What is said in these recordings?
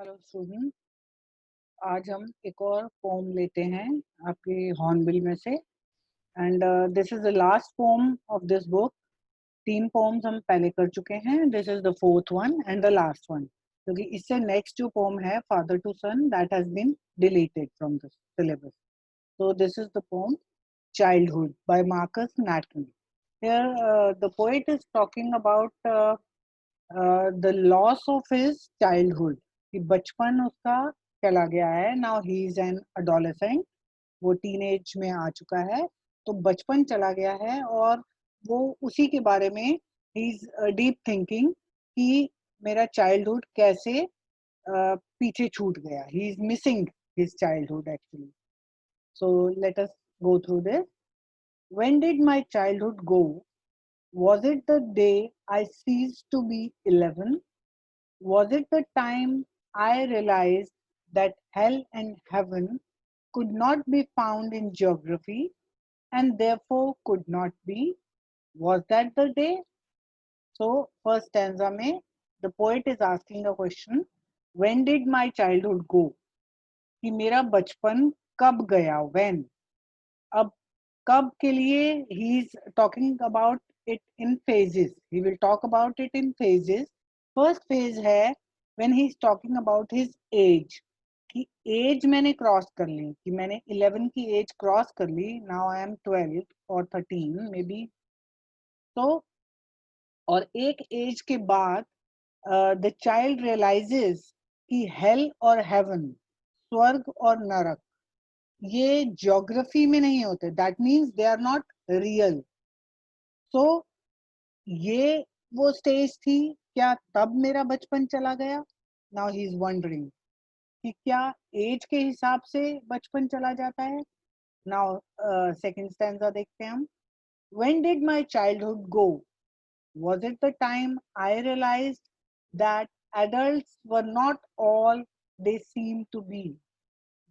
Hello student. आज हम एक और पोम लेते हैं आपके हॉर्नबिल में से। And this is the last poem of this book. 3 poems हम पहले कर चुके हैं। This is the fourth one and the last one, क्योंकि इससे नेक्स्ट जो पोम है father to son, that has been deleted from the syllabus. So this is the poem Childhood by Marcus Nathan. Here the poet is talking about the loss of his childhood, कि बचपन उसका चला गया है। Now he is an adolescent, वो teenage में आ चुका है, तो बचपन चला गया है और वो उसी के बारे में ही इज डीप थिंकिंग कि मेरा चाइल्डहुड कैसे पीछे छूट गया। He is missing his childhood actually. So let us go through this. When did my childhood go? Was it the day I ceased to be 11? Was it the time I realized that hell and heaven could not be found in geography and therefore could not be? Was that the day? So, first stanza mein, the poet is asking a question: when did my childhood go? कि मेरा बचपन कब गया? When? अब कब के लिए he is talking about it in phases. He will talk about it in phases. First phase है when he is talking about his age, कि एज मैंने क्रॉस कर ली, कि मैंने 11 की एज क्रॉस कर ली। नाउ आई एम 12 और 13 मे बी। तो और एक एज के बाद द चाइल्ड रियलाइजेस कि हेल और हेवन, स्वर्ग और नरक, ये ज्योग्राफी में नहीं होते। That means they are not real. So ये वो स्टेज थी। क्या तब मेरा बचपन चला गया? नाउ ही इज वंडरिंग कि क्या एज के हिसाब से बचपन चला जाता है। नाउ सेकंड स्टैंजा देखते हैं हम। When did my childhood go? Was it the time I realised that adults were not all they seem to be?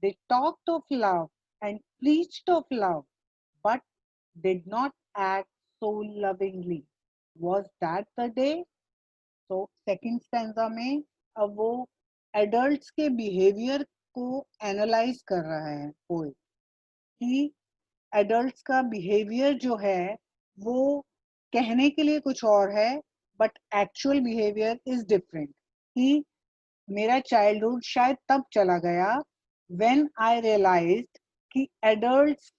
They talked of love and preached of love, but did not act so lovingly. Was that the day? तो second stanza में अब वो adults के behaviour को analyse कर रहा है poet, कि एडल्ट्स का बिहेवियर जो है वो कहने के लिए कुछ और है, but actual behaviour is different. कि मेरा चाइल्डहुड शायद तब चला गया व्हेन आई रियलाइज्ड कि एडल्ट्स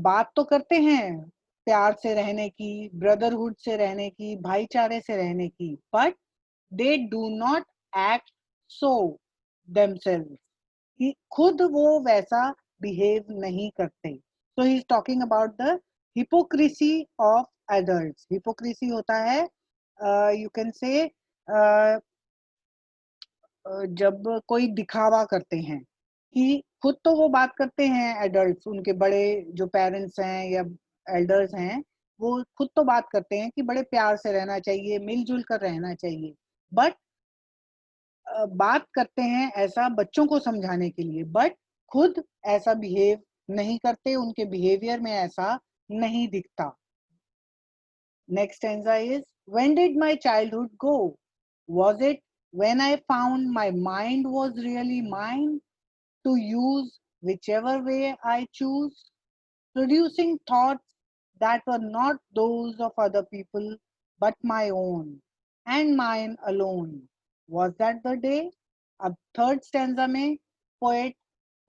बात तो करते हैं प्यार से रहने की, ब्रदरहुड से रहने की, भाईचारे से रहने की, but they do not act so themselves, कि खुद वो वैसा बिहेव नहीं करते। So he is talking about the hypocrisy of adults. Hypocrisy होता है, यू कैन से, जब कोई दिखावा करते हैं, कि खुद तो वो बात करते हैं एडल्ट्स, उनके बड़े जो पेरेंट्स हैं या एल्डर्स हैं, वो खुद तो बात करते हैं कि बड़े प्यार से रहना चाहिए, मिलजुल कर रहना चाहिए, बट बात करते हैं ऐसा बच्चों को समझाने के लिए, बट खुद ऐसा बिहेव नहीं करते, उनके बिहेवियर में ऐसा नहीं दिखता। Next stanza is, when did my childhood go? Was it when I found my mind was really mine to use whichever way I choose, producing thoughts that were not those of other people but my own and mine alone? Was that the day? अब third stanza में poet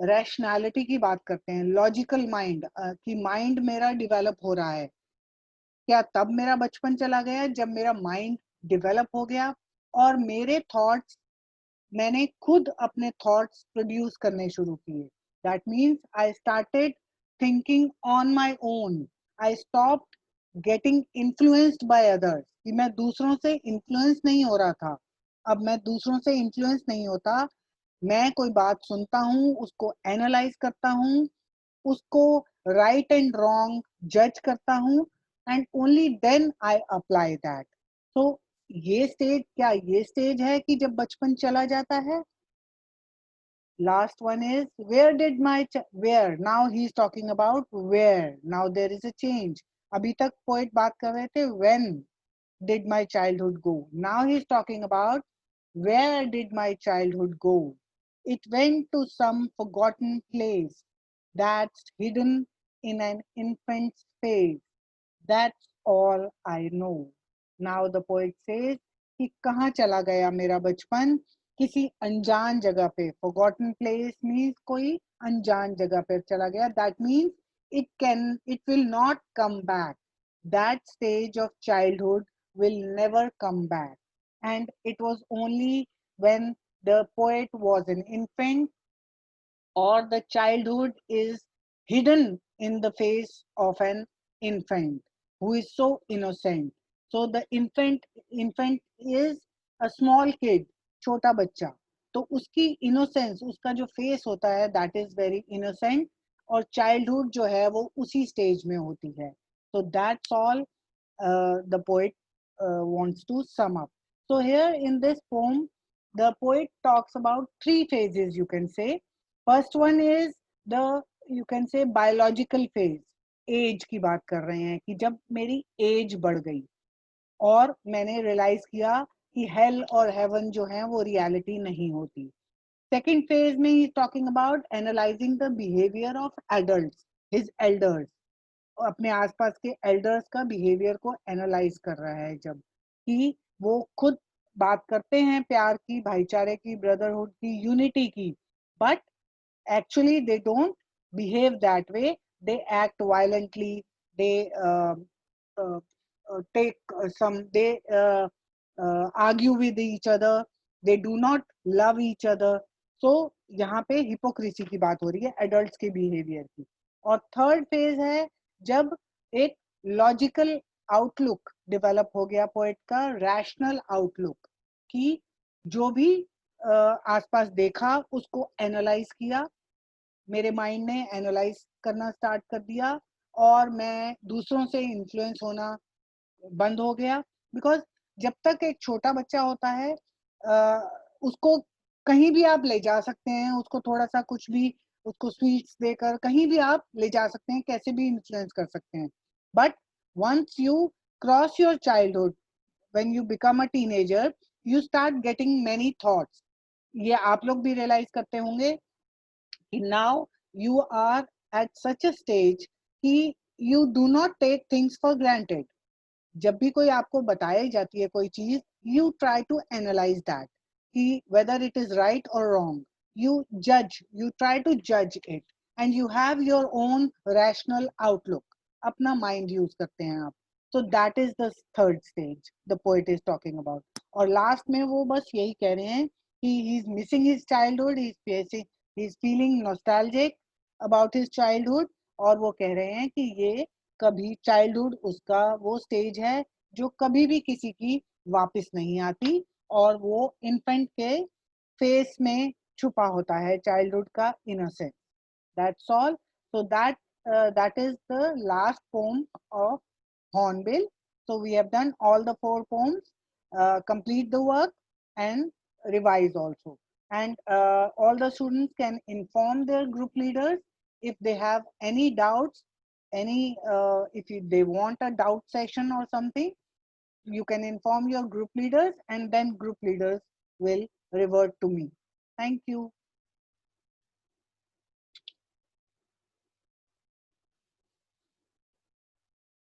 rationality की बात करते हैं, logical mind, कि mind मेरा develop हो रहा है। क्या तब मेरा बचपन चला गया जब मेरा माइंड डेवलप हो गया और मेरे थॉट्स, मैंने खुद अपने थॉट्स प्रोड्यूस करने शुरू किए। That means I started thinking on my own. I stopped getting influenced by others, कि मैं दूसरों से इन्फ्लुएंस नहीं हो रहा था। अब मैं दूसरों से इन्फ्लुएंस नहीं होता। मैं कोई बात सुनता हूँ, उसको एनालाइज करता हूँ, उसको राइट एंड रॉन्ग जज करता हूँ, and only then I apply that. तो ये स्टेज, क्या ये स्टेज है कि जब बचपन चला जाता है? Last one is, where did my, where, now he is talking about where. Now there is a change. अभी तक पोएट बात कर रहे थे when did my childhood go, now he is talking about Where did my childhood go? It went to some forgotten place that's hidden in an infant's face. That's all I know. Now the poet says कि कहाँ चला गया मेरा बचपन, किसी अनजान जगह पे. Forgotten place means कोई अनजान जगह पे चला गया. That means it will not come back. That stage of childhood will never come back. And it was only when the poet was an infant, or the childhood is hidden in the face of an infant who is so innocent. So the infant is a small kid, छोटा बच्चा. तो उसकी innocence, उसका जो face होता है, that is very innocent. और childhood जो है वो उसी stage में होती है. So that's all the poet wants to sum up. So here in this poem, the poet talks about three phases, you can say. First one is the, you can say, biological phase. Age की बात कर रहे हैं कि जब मेरी as बढ़ गई और मैंने रियलाइज किया कि हेल और हेवन जो है वो रियलिटी नहीं होती. सेकेंड फेज में he talking about analysing the behaviour of adults, his elders. अपने आसपास के एल्डर्स का बिहेवियर को एनालाइज कर रहा है जब, कि वो खुद बात करते हैं प्यार की, भाईचारे की, ब्रदरहुड की, यूनिटी की, but actually they don't behave that way. They act violently. They uh, take argue with each other. They do not love each other. So यहाँ पे हिपोक्रेसी की बात हो रही है एडल्ट्स के बिहेवियर की. और थर्ड फेज है जब एक लॉजिकल आउटलुक डेवलप हो गया पोएट का, रैशनल आउटलुक, कि जो भी आसपास देखा उसको एनालाइज किया, मेरे माइंड ने एनालाइज करना स्टार्ट कर दिया और मैं दूसरों से इन्फ्लुएंस होना बंद हो गया. बिकॉज जब तक एक छोटा बच्चा होता है उसको कहीं भी आप ले जा सकते हैं, उसको थोड़ा सा कुछ भी, उसको स्वीट्स देकर कहीं भी आप ले जा सकते हैं, कैसे भी इन्फ्लुएंस कर सकते हैं. But once you cross your childhood, when you become a teenager, you start getting many thoughts. ये आप लोग भी रियलाइज करते होंगे कि now you are at such a stage कि you do not take things for granted. जब भी कोई आपको बताई जाती है कोई चीज, you try to analyze that कि whether it is right or wrong. You judge, you try to judge it, and you have your own rational outlook. अपना mind use करते हैं आप. So that is the third stage the poet is talking about. और last में वो बस यही कह रहे हैं कि he is missing his childhood, he is feeling nostalgic about his childhood. और वो कह रहे हैं कि ये कभी चाइल्डहुड उसका वो स्टेज है जो कभी भी किसी की वापस नहीं आती, और वो इन्फेंट के फेस में छुपा होता है चाइल्डहुड का innocence. That's all. So that is the last poem of Hornbill. So we have done all the 4 poems. Complete the work and revise also. And all the students can inform their group leaders if they have any doubts, they want a doubt session or something. You can inform your group leaders, and then group leaders will revert to me. Thank you.